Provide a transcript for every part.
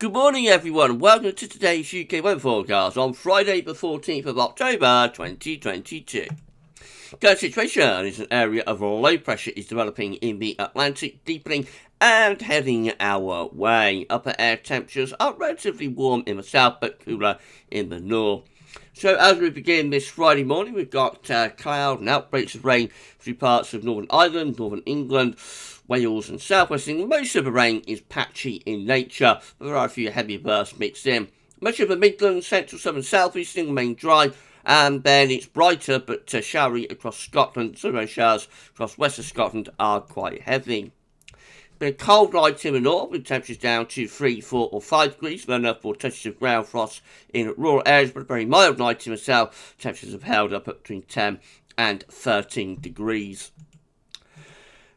Good morning everyone, welcome to today's UK weather forecast on Friday the 14th of October 2022. Current situation is an area of low pressure is developing in the Atlantic, deepening and heading our way. Upper air temperatures are relatively warm in the south but cooler in the north. So as we begin this Friday morning, we've got cloud and outbreaks of rain through parts of Northern Ireland, Northern England, Wales and South West England. Most of the rain is patchy in nature, but there are a few heavy bursts mixed in. Much of the Midlands, Central, Southern, South East England remain dry, and then it's brighter but showery across Scotland. Some of those showers across west of Scotland are quite heavy. Been a cold night in the north with temperatures down to 3, 4 or 5 degrees, low enough for touches of ground frost in rural areas, but a very mild night in the south. Temperatures have held up between 10 and 13 degrees.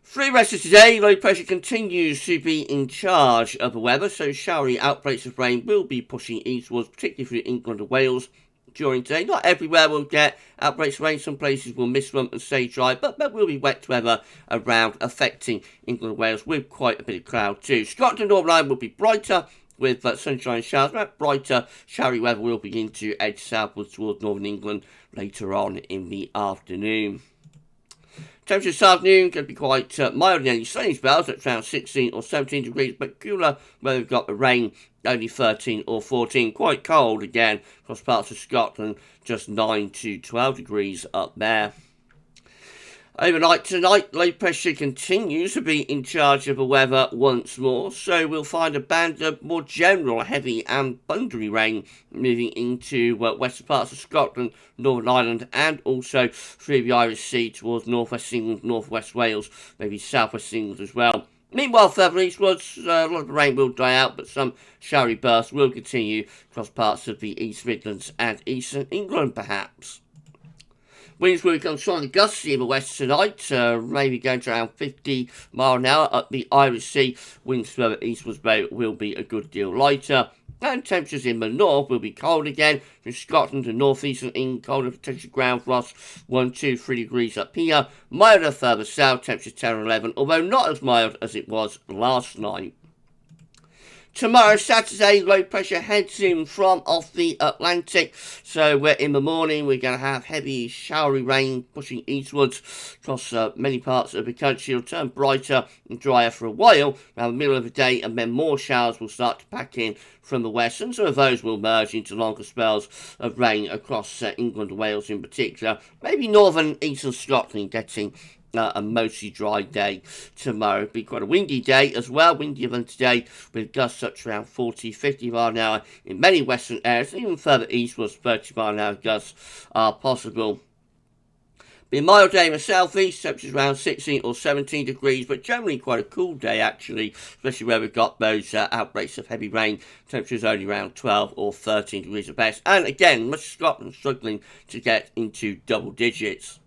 Through the rest of today, low pressure continues to be in charge of the weather, so showery outbreaks of rain will be pushing eastwards, particularly through England and Wales during today. Not everywhere will get outbreaks of rain, some places will miss them and stay dry, but there will be wet weather around affecting England and Wales with quite a bit of cloud too. Scotland and Northern Ireland will be brighter with sunshine showers. That brighter showery weather will begin to edge southwards towards Northern England later on in the afternoon. Temperature this afternoon going to be quite mild in any sunny spells at around 16 or 17 degrees, but cooler where we've got the rain, only 13 or 14. Quite cold again across parts of Scotland, just 9 to 12 degrees up there. Overnight tonight, low pressure continues to be in charge of the weather once more, so we'll find a band of more general heavy and thundery rain moving into western parts of Scotland, Northern Ireland, and also through the Irish Sea towards northwest England, northwest Wales, maybe southwest England as well. Meanwhile, further eastwards, a lot of the rain will die out, but some showery bursts will continue across parts of the East Midlands and eastern England, perhaps. Winds will become strongly gusty in the west tonight, maybe going to around 50 miles an hour up the Irish Sea. Winds further eastwards will be a good deal lighter. And temperatures in the north will be cold again, from Scotland to northeastern England, colder potential ground frost, 1, 2, 3 degrees up here. Milder further south, temperatures 10 or 11, although not as mild as it was last night. Tomorrow, Saturday, low pressure heads in from off the Atlantic. So we're in the morning, we're going to have heavy showery rain pushing eastwards across many parts of the country. It'll turn brighter and drier for a while around the middle of the day, and then more showers will start to pack in from the west, and some of those will merge into longer spells of rain across England and Wales in particular. Maybe northern eastern Scotland getting a mostly dry day tomorrow. It'll be quite a windy day as well, windier than today, with gusts up to around 40, 50 miles an hour in many western areas. Even further eastwards, 30 mile an hour gusts are possible. Be a mild day in the southeast, temperatures around 16 or 17 degrees, but generally quite a cool day actually, especially where we've got those outbreaks of heavy rain. Temperatures only around 12 or 13 degrees at best, and again, much of Scotland struggling to get into double digits.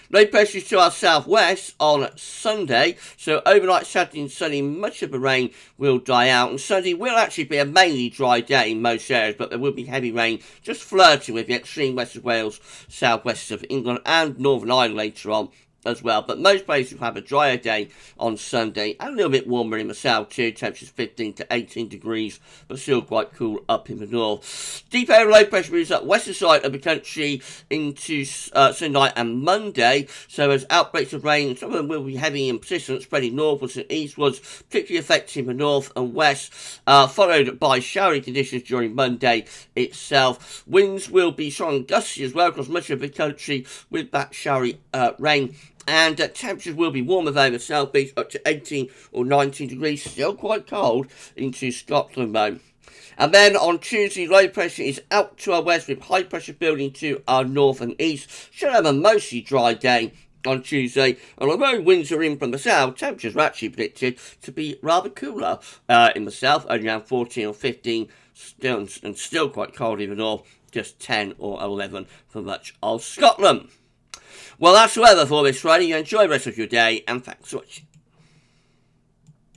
Low pressure to our southwest on Sunday, so overnight Saturday and Sunday, much of the rain will die out, and Sunday will actually be a mainly dry day in most areas, but there will be heavy rain just flirting with the extreme west of Wales, southwest of England and Northern Ireland later on as well. But most places will have a drier day on Sunday and a little bit warmer in the south too. Temperatures 15 to 18 degrees, but still quite cool up in the north. Deep area low pressure moves up western side of the country into Sunday night and Monday. So as outbreaks of rain, some of them will be heavy and persistent, spreading northwards and eastwards, particularly affecting the north and west, followed by showery conditions during Monday itself. Winds will be strong and gusty as well across much of the country with that showery rain. And temperatures will be warmer though in the south east, up to 18 or 19 degrees, still quite cold into Scotland though. And then on Tuesday, low pressure is out to our west with high pressure building to our north and east. Should have a mostly dry day on Tuesday, and although winds are in from the south, temperatures are actually predicted to be rather cooler in the south, only around 14 or 15, still quite cold in the north, just 10 or 11 for much of Scotland. Well, that's the weather for this Friday. You enjoy the rest of your day, and thanks for watching.